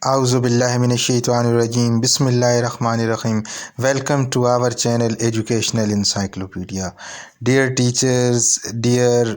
Auzu billahi minash shaitanir rajim. Bismillahir rahmanir rahim. Welcome to our channel Educational Encyclopedia. Dear teachers, dear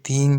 3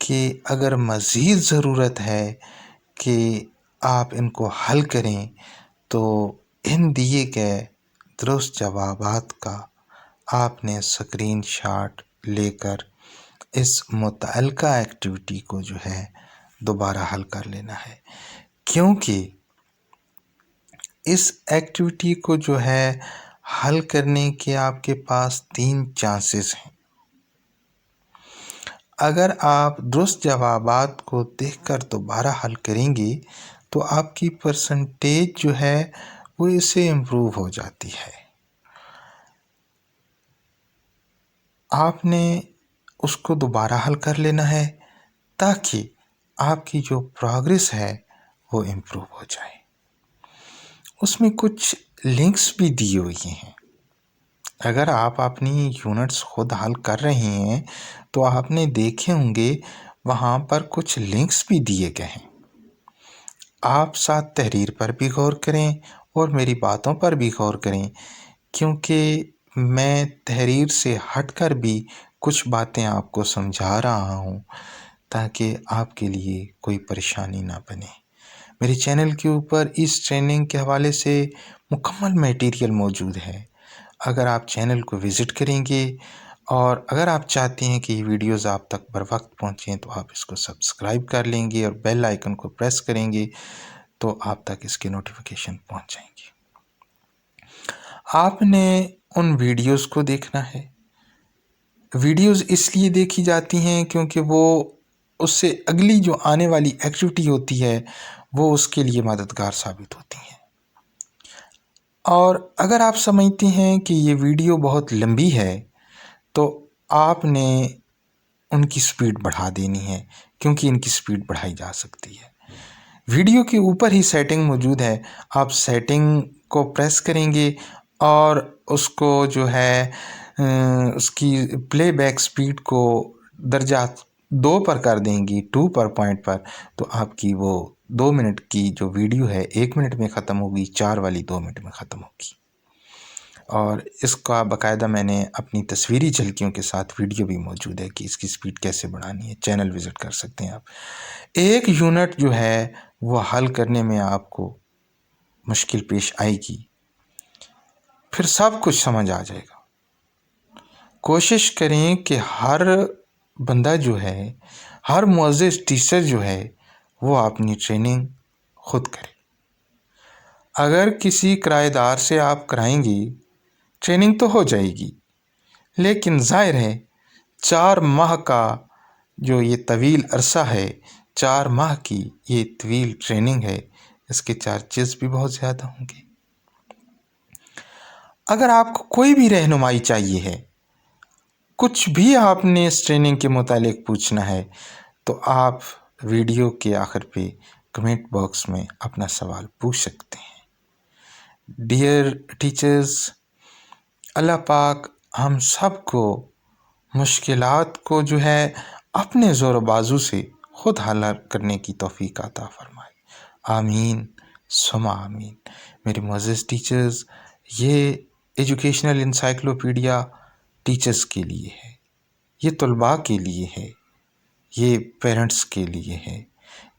کہ اگر مزید ضرورت ہے کہ آپ ان کو حل کریں تو ان دیے گئے درست جوابات کا آپ نے اسکرین شاٹ لے کر اس متعلقہ ایکٹیویٹی کو جو ہے دوبارہ حل کر لینا ہے، کیونکہ اس ایکٹیویٹی کو جو ہے حل کرنے کے آپ کے پاس 3 چانسز ہیں۔ اگر آپ درست جوابات کو دیکھ کر دوبارہ حل کریں گے تو آپ کی پرسنٹیج جو ہے وہ اس سے امپروو ہو جاتی ہے۔ آپ نے اس کو دوبارہ حل کر لینا ہے تاکہ آپ کی جو پروگریس ہے وہ امپروو ہو جائے۔ اس میں کچھ لنکس بھی دی ہوئی ہیں۔ اگر آپ اپنی یونٹس خود حل کر رہے ہیں تو آپ نے دیکھے ہوں گے وہاں پر کچھ لنکس بھی دیے گئے ہیں۔ آپ ساتھ تحریر پر بھی غور کریں اور میری باتوں پر بھی غور کریں، کیونکہ میں تحریر سے ہٹ کر بھی کچھ باتیں آپ کو سمجھا رہا ہوں تاکہ آپ کے لیے کوئی پریشانی نہ بنے۔ میرے چینل کے اوپر اس ٹریننگ کے حوالے سے مکمل میٹیریل موجود ہے۔ اگر آپ چینل کو وزٹ کریں گے اور اگر آپ چاہتے ہیں کہ یہ ویڈیوز آپ تک بر وقت پہنچیں تو آپ اس کو سبسکرائب کر لیں گے اور بیل آئیکن کو پریس کریں گے تو آپ تک اس کے نوٹیفیکیشن پہنچ جائیں گے۔ آپ نے ان ویڈیوز کو دیکھنا ہے۔ ویڈیوز اس لیے دیکھی جاتی ہیں کیونکہ وہ اس سے اگلی جو آنے والی ایکٹیویٹی ہوتی ہے وہ اس کے لیے مددگار ثابت ہوتی ہیں۔ اور اگر آپ سمجھتے ہیں کہ یہ ویڈیو بہت لمبی ہے تو آپ نے ان کی سپیڈ بڑھا دینی ہے، کیونکہ ان کی سپیڈ بڑھائی جا سکتی ہے۔ ویڈیو کے اوپر ہی سیٹنگ موجود ہے، آپ سیٹنگ کو پریس کریں گے اور اس کو جو ہے اس کی پلے بیک سپیڈ کو درجہ 2 پر کر دیں گی، 2 پر پوائنٹ پر، تو آپ کی وہ 2 منٹ کی جو ویڈیو ہے 1 منٹ میں ختم ہوگی، 4 والی 2 منٹ میں ختم ہوگی۔ اور اس کا باقاعدہ میں نے اپنی تصویری جھلکیوں کے ساتھ ویڈیو بھی موجود ہے کہ اس کی سپیڈ کیسے بڑھانی ہے۔ چینل وزٹ کر سکتے ہیں آپ۔ ایک یونٹ جو ہے وہ حل کرنے میں آپ کو مشکل پیش آئے گی، پھر سب کچھ سمجھ آ جائے گا۔ کوشش کریں کہ ہر بندہ جو ہے، ہر معزز ٹیچر جو ہے وہ اپنی ٹریننگ خود کرے۔ اگر کسی کرایہ دار سے آپ کرائیں گے ٹریننگ تو ہو جائے گی، لیکن ظاہر ہے 4 ماہ کا جو یہ طویل عرصہ ہے، 4 ماہ کی یہ طویل ٹریننگ ہے، اس کے چارجز بھی بہت زیادہ ہوں گے۔ اگر آپ کو کوئی بھی رہنمائی چاہیے ہے، کچھ بھی آپ نے اس ٹریننگ کے متعلق پوچھنا ہے تو آپ ویڈیو کے آخر پہ کمنٹ باکس میں اپنا سوال پوچھ سکتے ہیں۔ ڈیئر ٹیچرز، اللہ پاک ہم سب کو مشکلات کو جو ہے اپنے زور و بازو سے خود حل کرنے کی توفیق عطا فرمائے۔ آمین ثم آمین۔ میرے معزز ٹیچرز، یہ ایجوکیشنل انسائکلوپیڈیا ٹیچرز کے لیے ہے، یہ طلباء کے لیے ہے، یہ پیرنٹس کے لیے ہے،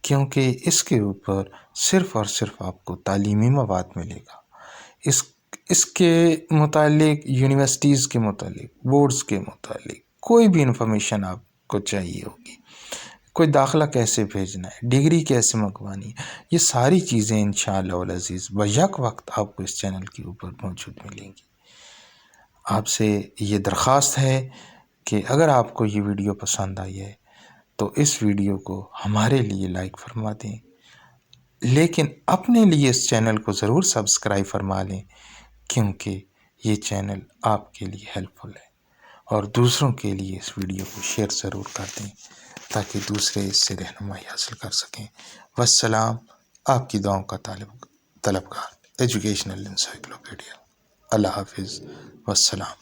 کیونکہ اس کے اوپر صرف اور صرف آپ کو تعلیمی مواد ملے گا۔ اس کے متعلق یونیورسٹیز کے متعلق، بورڈز کے متعلق کوئی بھی انفارمیشن آپ کو چاہیے ہوگی، کوئی داخلہ کیسے بھیجنا ہے، ڈگری کیسے منگوانی ہے، یہ ساری چیزیں انشاءاللہ العزیز بیک وقت آپ کو اس چینل کے اوپر موجود ملیں گی۔ آپ سے یہ درخواست ہے کہ اگر آپ کو یہ ویڈیو پسند آئی ہے تو اس ویڈیو کو ہمارے لیے لائک فرما دیں، لیکن اپنے لیے اس چینل کو ضرور سبسکرائب فرما لیں، کیونکہ یہ چینل آپ کے لیے ہیلپ فل ہے، اور دوسروں کے لیے اس ویڈیو کو شیئر ضرور کر دیں تاکہ دوسرے اس سے رہنمائی حاصل کر سکیں۔ والسلام، آپ کی دعاؤں کا طلبگار، ایجوکیشنل انسائکلوپیڈیا۔ اللہ حافظ، والسلام۔